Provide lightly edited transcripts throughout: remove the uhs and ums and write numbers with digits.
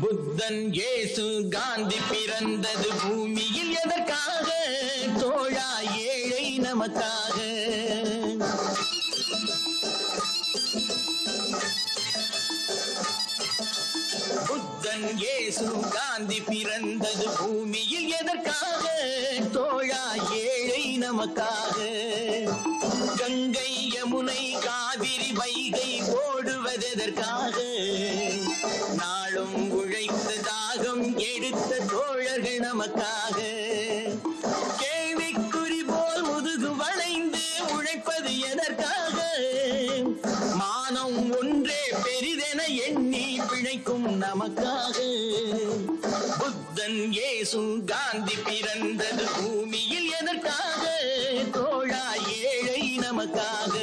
புத்தன் இயேசு காந்தி பிறந்தது பூமியில் எதற்காக? தோழா ஏழை நமக்காக. புத்தன் இயேசு காந்தி பிறந்தது பூமியில் எதற்காக? தோழா ஏழை நமக்காக. கங்கை யமுனை காவிரி வைகை ஓடுவதெதற்காக? நாளும் உழைத்த தாகம் எடுத்த தோழர்கள் நமக்காக. கேள்விக்குறி போல் முதுகு வளைந்து உழைப்பது எதற்காக? மானம் ஒன்றே பெரிதென எண்ணி பிழைக்கும் நமக்காக. புத்தன் இயேசு காந்தி பிறந்தது பூமியில் எதற்காக? தோழா ஏழை நமக்காக.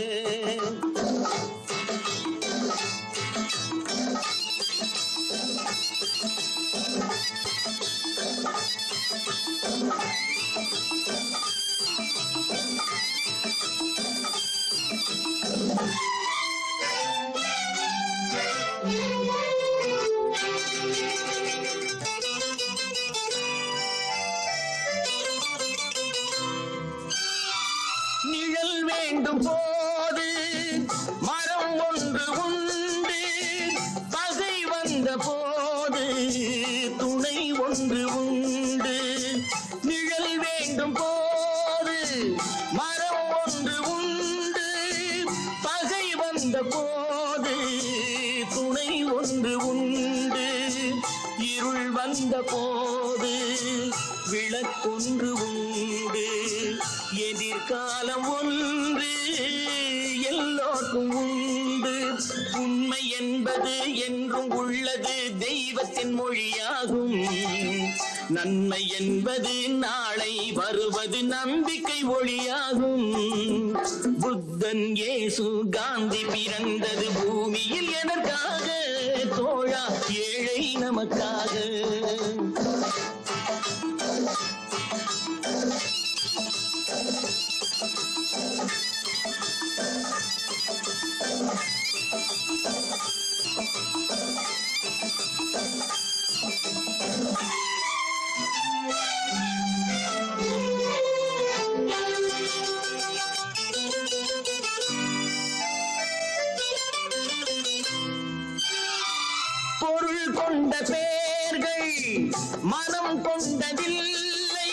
நிழல் வேண்டும் போது மரம் ஒன்று உண்டு, பகை வந்த போது துணை ஒன்று உண்டு. நிழல் வேண்டும் போது மரம் ஒன்று உண்டு, பகை வந்த போது துணை ஒன்று உண்டு. இருள் வந்த போது விளக்கொன்று உண்டு. எதிர்காலம் ஒன்று எல்லோருக்கும் உண்டு. உண்மை என்பது என்றும் உள்ளது, தெய்வத்தின் மொழியாகும். நன்மை என்பது நாளை வருவது, நம்பிக்கை ஒளியாகும். புத்தன் இயேசு காந்தி பிறந்தது பூமியில் எதற்காக? தோழா ஏழை நமக்காக. பொருள் கொண்ட பேர்கள் மனம் கொண்டதில்லை,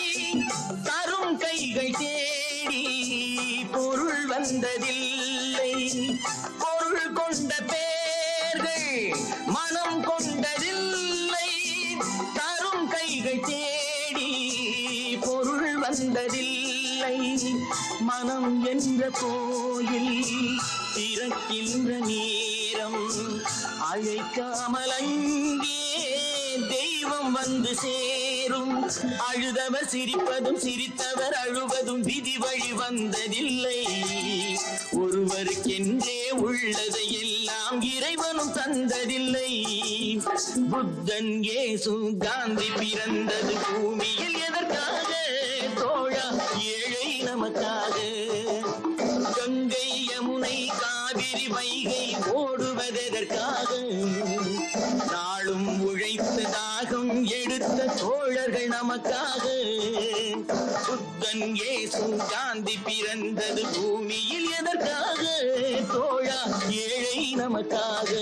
தரும் கைகள் தேடி பொருள் வந்ததில்லை. பொருள் கொண்ட பேர்கள் மனம் கொண்டதில்லை, தரும் கைகள் தேடி பொருள் வந்ததில்லை. மனம் என்ற கோயில் திறக்கின்ற நேரம் அழைக்காமல் அங்கே தெய்வம் வந்து சேரும். அழுதவர் சிரிப்பதும் சிரித்தவர் அழுவதும் விதி வழி வந்ததில்லை. ஒருவருக்கென்றே உள்ளதை எல்லாம் இறைவனும் தந்ததில்லை. புத்தன் இயேசு காந்தி பிறந்தது பூமியில் எதற்காக? தோழா ஏழை நமக்காக. கங்கை யமுனை காவிரி வைகை ஓடுவதற்காக? நாளும் உழைத்த தாகம் எடுத்த தோழர்கள் நமக்காக. புத்தன் இயேசு காந்தி பிறந்தது பூமியில் எதற்காக? தோழா ஏழை நமக்காக.